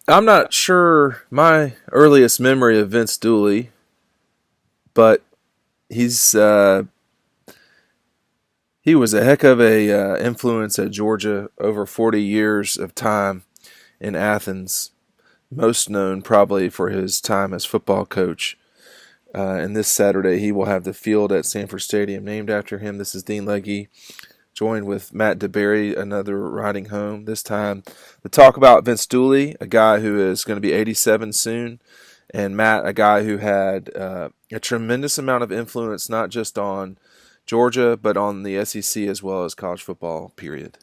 I'm not sure my earliest memory of Vince Dooley, but he's he was a heck of a influence at Georgia over 40 years of time in Athens. Most known probably for his time as football coach. And this Saturday, he will have the field at Sanford Stadium named after him. This is Dean Legge, joined with Matt DeBary, another riding home. This time to talk about Vince Dooley, a guy who is going to be 87 soon, and Matt, a guy who had a tremendous amount of influence not just on Georgia, but on the SEC as well as college football, period.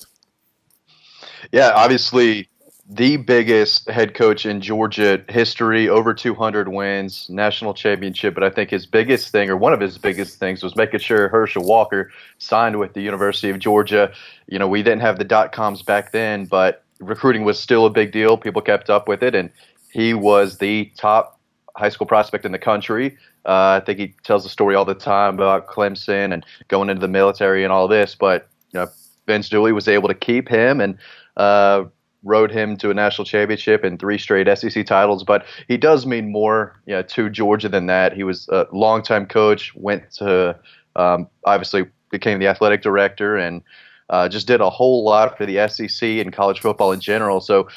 Yeah, obviously the biggest head coach in Georgia history, over 200 wins, national championship. But I think his biggest thing, or one of his biggest things, was making sure Herschel Walker signed with the University of Georgia. You know, we didn't have the .coms back then, but recruiting was still a big deal. People kept up with it, and he was the top high school prospect in the country. I think he tells the story all the time about Clemson and going into the military and all this. But Vince Dooley was able to keep him and uh, rode him to a national championship and three straight SEC titles. But he does mean more, to Georgia than that. He was a longtime coach, went to obviously became the athletic director and just did a whole lot for the SEC and college football in general. So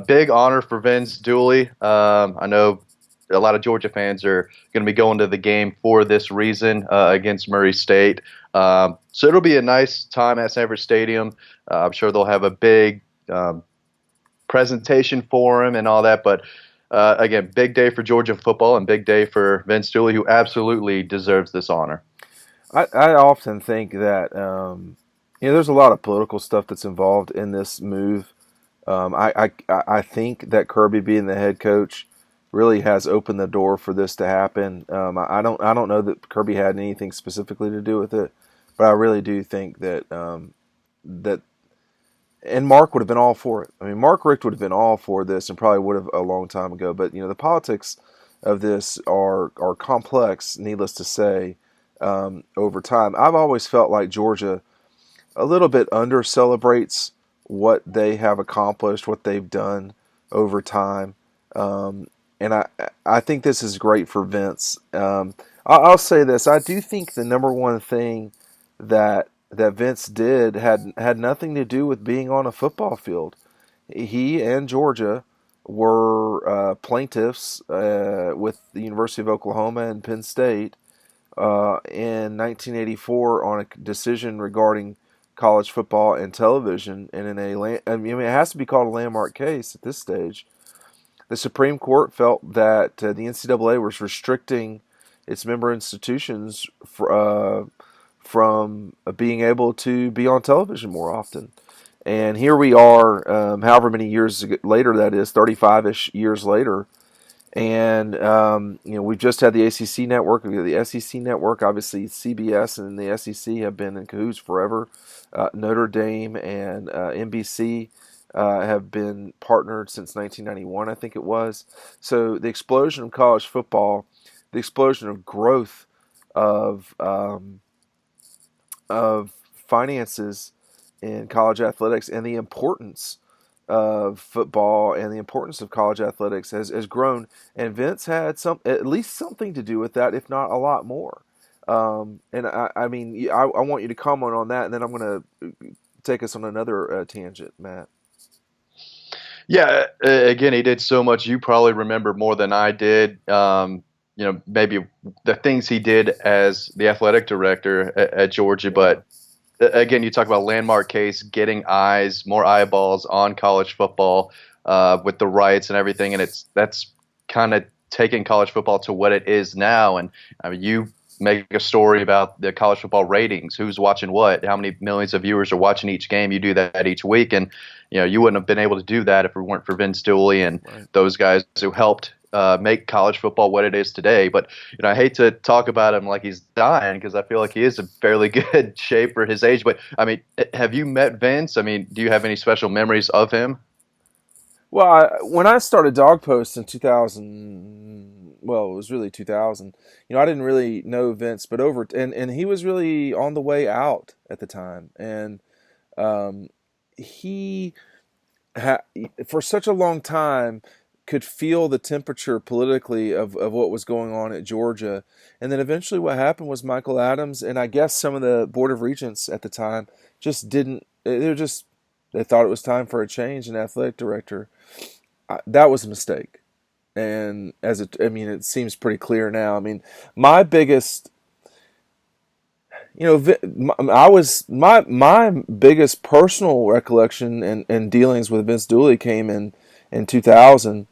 big honor for Vince Dooley. I know a lot of Georgia fans are going to be going to the game for this reason against Murray State. So it'll be a nice time at Sanford Stadium. I'm sure they'll have a big presentation for him and all that. But again, big day for Georgia football and big day for Vince Dooley, who absolutely deserves this honor. I often think that there's a lot of political stuff that's involved in this move. I think that Kirby being the head coach really has opened the door for this to happen. I don't know that Kirby had anything specifically to do with it, but I really do think that that and Mark would have been all for it. I mean, Mark Richt would have been all for this, and probably would have a long time ago. But the politics of this are complex. Needless to say, over time, I've always felt like Georgia a little bit under celebrates what they have accomplished, what they've done over time. And I think this is great for Vince. I'll say this: I do think the number one thing that Vince did had nothing to do with being on a football field. He and Georgia were plaintiffs with the University of Oklahoma and Penn State in 1984 on a decision regarding college football and television, and I mean, it has to be called a landmark case at this stage. The Supreme Court felt that the NCAA was restricting its member institutions from being able to be on television more often. And here we are, however many years later that is, 35-ish years later, and we've just had the ACC network, we have the SEC network. Obviously, CBS and the SEC have been in cahoots forever. Notre Dame and NBC have been partnered since 1991, I think it was. So the explosion of college football, the explosion of growth of finances in college athletics, and the importance of football and the importance of college athletics has grown. And Vince had at least something to do with that, if not a lot more. And I mean, I want you to comment on that, and then I'm going to take us on another tangent, Matt. Yeah, again, he did so much. You probably remember more than I did. Maybe the things he did as the athletic director at Georgia. But again, you talk about landmark case, getting eyes, more eyeballs on college football with the rights and everything, and that's kind of taking college football to what it is now. And I mean, you make a story about the college football ratings, who's watching what, how many millions of viewers are watching each game. You do that each week, and you wouldn't have been able to do that if it weren't for Vince Dooley and Right. those guys who helped make college football what it is today. But I hate to talk about him like he's dying, because I feel like he is in fairly good shape for his age. But I mean, have you met Vince? I mean, do you have any special memories of him? Well, when I started Dog Post in 2000, well, it was really 2000. I didn't really know Vince, but and he was really on the way out at the time, and he for such a long time, could feel the temperature politically of what was going on at Georgia. And then eventually what happened was Michael Adams and I guess some of the Board of Regents at the time just didn't, they thought it was time for a change in athletic director. That was a mistake. And it seems pretty clear now. I mean, my biggest, my biggest personal recollection and dealings with Vince Dooley came in 2000.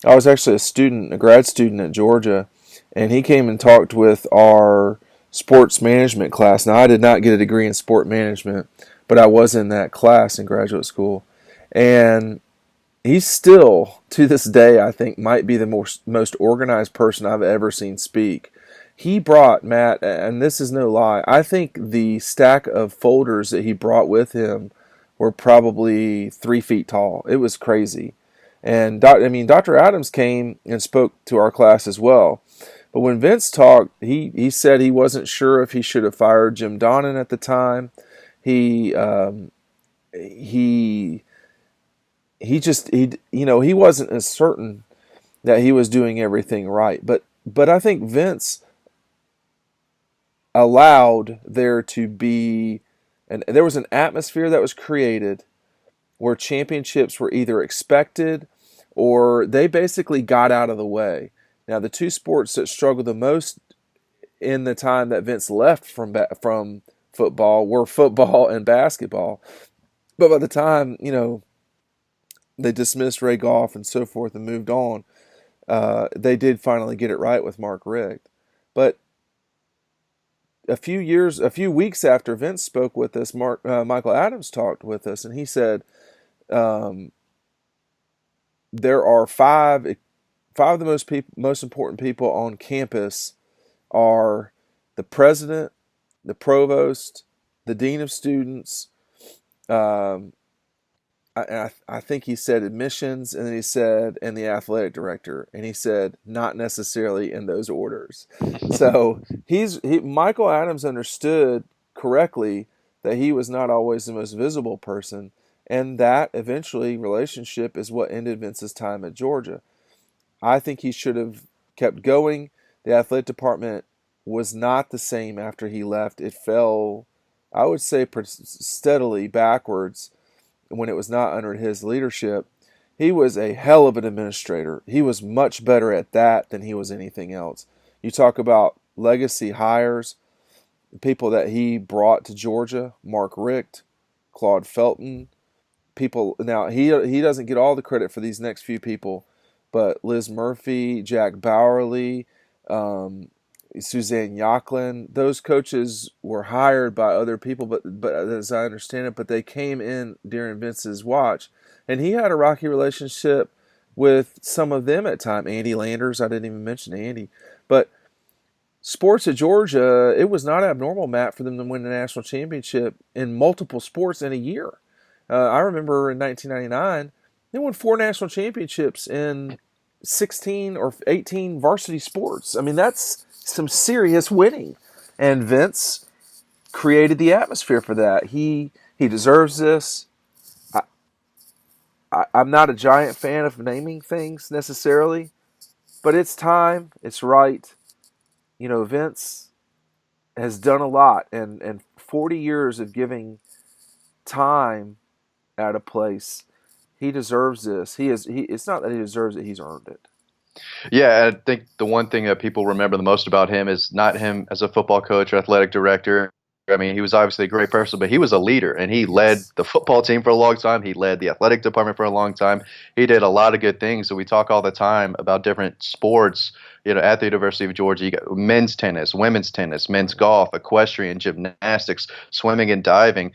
I was actually a grad student at Georgia, and he came and talked with our sports management class. Now, I did not get a degree in sport management, but I was in that class in graduate school. And he's still, to this day, I think, might be the most organized person I've ever seen speak. He brought, Matt, and this is no lie, I think the stack of folders that he brought with him were probably 3 feet tall. It was crazy. And Dr. Adams came and spoke to our class as well. But when Vince talked, he said he wasn't sure if he should have fired Jim Donnan at the time. He wasn't as certain that he was doing everything right. But I think Vince allowed there to be, and there was an atmosphere that was created where championships were either expected or they basically got out of the way. Now, the two sports that struggled the most in the time that Vince left from football were football and basketball. But by the time, they dismissed Ray Goff and so forth and moved on, they did finally get it right with Mark Richt. But a few weeks after Vince spoke with us, Michael Adams talked with us, and he said, there are five of the most important people on campus are the president, the provost, the dean of students. I think he said admissions, and then he said, and the athletic director, and he said not necessarily in those orders. So Michael Adams understood correctly that he was not always the most visible person, and that eventually relationship is what ended Vince's time at Georgia. I think he should have kept going. The athletic department was not the same after he left. It fell, I would say, steadily backwards when it was not under his leadership. He was a hell of an administrator. He was much better at that than he was anything else. You talk about legacy hires, people that he brought to Georgia, Mark Richt, Claude Felton. People, now he doesn't get all the credit for these next few people, but Liz Murphy, Jack Bowerly, Suzanne Yocklin, those coaches were hired by other people, but as I understand it, but they came in during Vince's watch, and he had a rocky relationship with some of them at time. Andy Landers, I didn't even mention Andy, but sports at Georgia, it was not abnormal, Matt, for them to win a national championship in multiple sports in a year. I remember in 1999, they won 4 national championships in 16 or 18 varsity sports. I mean, that's some serious winning. And Vince created the atmosphere for that. He deserves this. I'm not a giant fan of naming things necessarily, but it's time. It's right. Vince has done a lot, and 40 years of giving time at a place. He deserves this. It's not that he deserves it, he's earned it. Yeah, I think the one thing that people remember the most about him is not him as a football coach or athletic director. I mean, he was obviously a great person, but he was a leader, and he led the football team for a long time. He led the athletic department for a long time. He did a lot of good things. So we talk all the time about different sports. At the University of Georgia, you got men's tennis, women's tennis, men's golf, equestrian, gymnastics, swimming, and diving.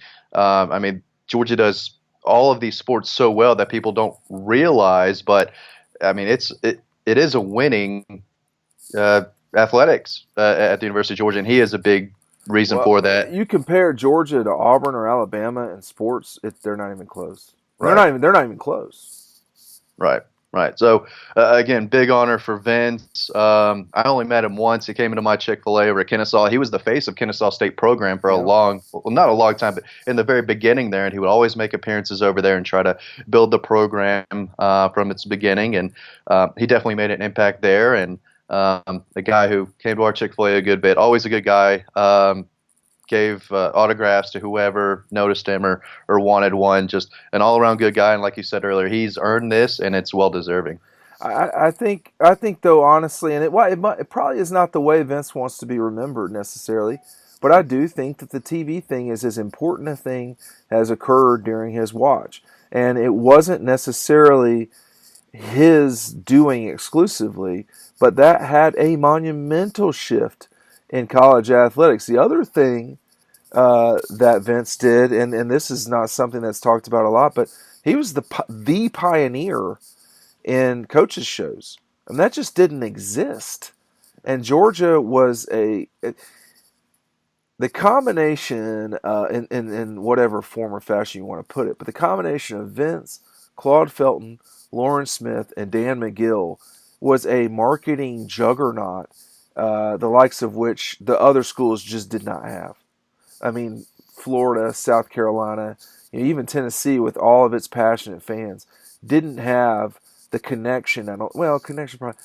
Georgia does all of these sports so well that people don't realize, but I mean, it is a winning athletics at the University of Georgia, and he is a big reason for that. You compare Georgia to Auburn or Alabama in sports, they're not even close. Right. They're not even close. Right. Right. So again, big honor for Vince. I only met him once. He came into my Chick-fil-A over at Kennesaw. He was the face of Kennesaw State program for a Yeah. long, well, not a long time, but in the very beginning there. And he would always make appearances over there and try to build the program from its beginning. And he definitely made an impact there. And the guy who came to our Chick-fil-A a good bit, always a good guy. Gave autographs to whoever noticed him or wanted one. Just an all around good guy, and like you said earlier, he's earned this, and it's well deserving. I think though honestly, and it probably is not the way Vince wants to be remembered necessarily, but I do think that the TV thing is as important a thing has occurred during his watch, and it wasn't necessarily his doing exclusively, but that had a monumental shift in college athletics. The other thing that Vince did, and this is not something that's talked about a lot, but he was the pioneer in coaches shows, and that just didn't exist. And Georgia was the combination in whatever form or fashion you want to put it, but the combination of Vince, Claude Felton, Lawrence Smith, and Dan McGill was a marketing juggernaut, the likes of which the other schools just did not have. I mean, Florida, South Carolina, even Tennessee, with all of its passionate fans, didn't have the connection. Connection probably.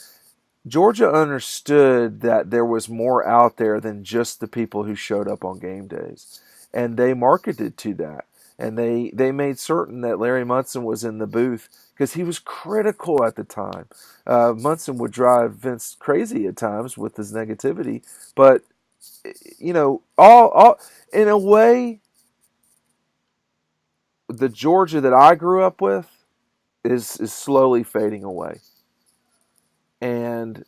Georgia understood that there was more out there than just the people who showed up on game days, and they marketed to that. And they made certain that Larry Munson was in the booth because he was critical at the time. Munson would drive Vince crazy at times with his negativity, but all in a way, the Georgia that I grew up with is slowly fading away. And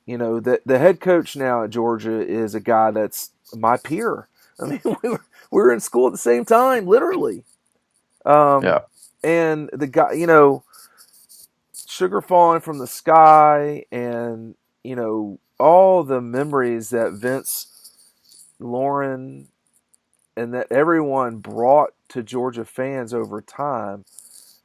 the head coach now at Georgia is a guy that's my peer. I mean, we were in school at the same time, literally. Yeah. And the guy, sugar falling from the sky, and all the memories that Vince, Lauren, and that everyone brought to Georgia fans over time,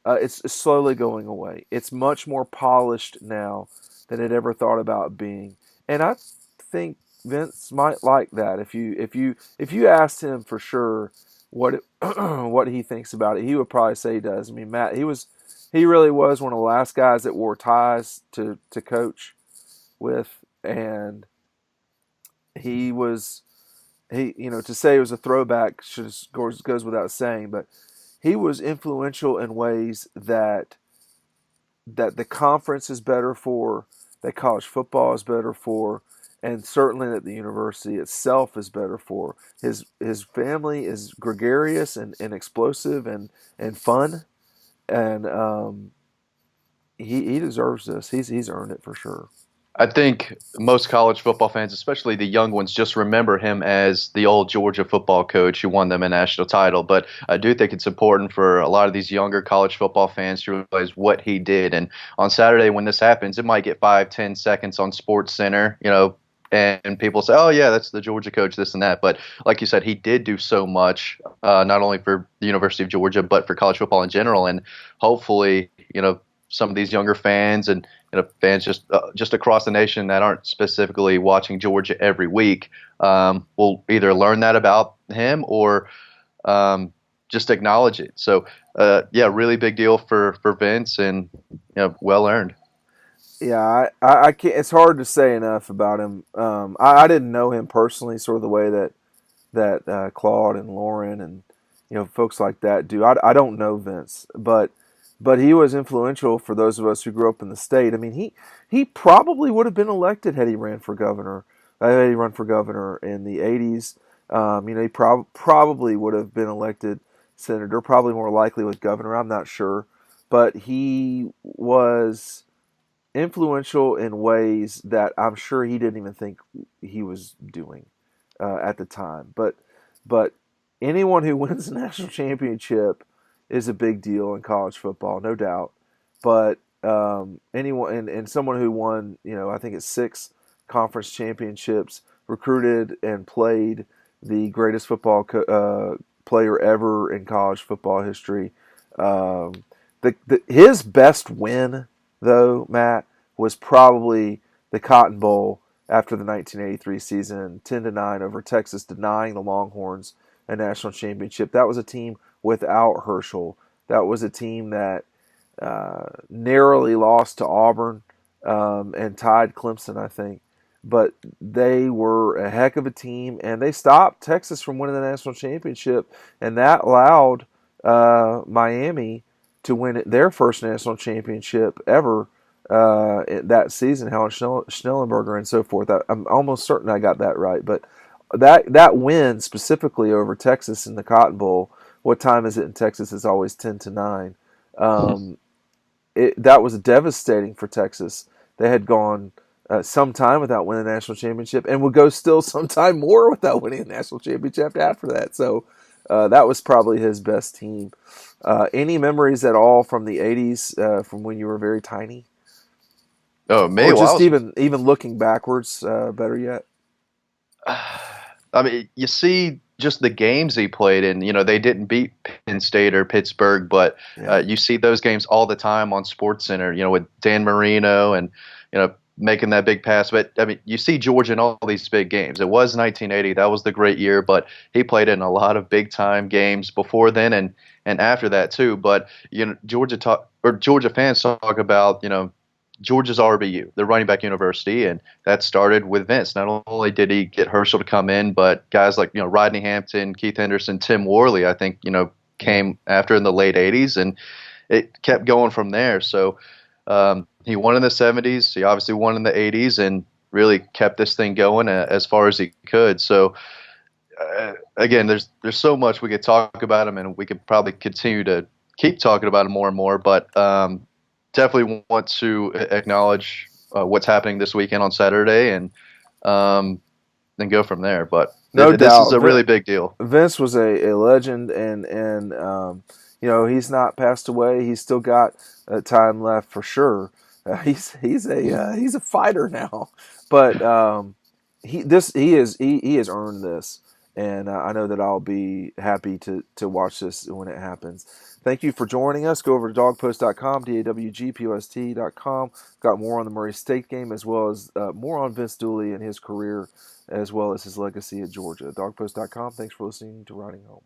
it's slowly going away. It's much more polished now than it ever thought about being, and I think Vince might like that. If you asked him for sure what he thinks about it, he would probably say he does. I mean, Matt, he really was one of the last guys that wore ties to coach with, and he was to say it was a throwback goes without saying, but he was influential in ways that the conference is better for, that college football is better for, and certainly that the university itself is better for. His family is gregarious and explosive and fun, and he deserves this. He's earned it for sure. I think most college football fans, especially the young ones, just remember him as the old Georgia football coach who won them a national title. But I do think it's important for a lot of these younger college football fans to realize what he did. And on Saturday, when this happens, it might get 5, 10 seconds on Sports Center, and people say, "Oh yeah, that's the Georgia coach, this and that." But like you said, he did do so much, not only for the University of Georgia, but for college football in general. And hopefully, some of these younger fans and fans just across the nation that aren't specifically watching Georgia every week will either learn that about him or just acknowledge it. So yeah, really big deal for Vince, and well earned. Yeah, I can't. It's hard to say enough about him. I didn't know him personally, sort of the way that Claude and Lauren and folks like that do. I don't know Vince, but he was influential for those of us who grew up in the state. I mean, he probably would have been elected had he ran for governor. Had he run for governor in the '80s. He probably would have been elected senator. Probably more likely with governor. I'm not sure, but he was influential in ways that I'm sure he didn't even think he was doing at the time. But anyone who wins the national championship is a big deal in college football, no doubt. But anyone and someone who won, I think it's 6 conference championships, recruited and played the greatest football player ever in college football history. His best win, though, Matt, was probably the Cotton Bowl after the 1983 season, 10-9 over Texas, denying the Longhorns a national championship. That was a team without Herschel. That was a team that narrowly lost to Auburn and tied Clemson, I think. But they were a heck of a team, and they stopped Texas from winning the national championship, and that allowed Miami to win their first national championship ever that season. Helen Schnellenberger and so forth. I'm almost certain I got that right, but that win specifically over Texas in the Cotton Bowl. What time is it in Texas? It's always 10-9. Um, that was devastating for Texas. They had gone some time without winning a national championship, and would go still some time more without winning a national championship after that. So that was probably his best team. Any memories at all from the '80s, from when you were very tiny, Oh, me? or Well, I just was. even looking backwards? Better yet. I mean, you see just the games he played in. You know, they didn't beat Penn State or Pittsburgh, but Yeah. you see those games all the time on Sports Center. You know, with Dan Marino and making that big pass. But I mean, you see Georgia in all these big games. It was 1980. That was the great year, but he played in a lot of big time games before then and after that too. But Georgia fans talk about Georgia's RBU, the running back university, and that started with Vince. Not only did he get Herschel to come in, but guys like Rodney Hampton, Keith Henderson, Tim Worley, I think Yeah. came after in the late '80s, and it kept going from there. So he won in the '70s. He obviously won in the '80s, and really kept this thing going as far as he could. So again, there's so much we could talk about him, and we could probably continue to keep talking about him more and more. But definitely want to acknowledge what's happening this weekend on Saturday, and then go from there. But No this is doubt. a really big deal. Vince was a legend, and he's not passed away. He's still got time left for sure. He's a fighter now, but he has earned this, and I know that I'll be happy to watch this when it happens. Thank you for joining us. Go over to dawgpost.com, dawgpost.com. Got more on the Murray State game, as well as more on Vince Dooley and his career, as well as his legacy at Georgia. Dawgpost.com. Thanks for listening to Riding Home.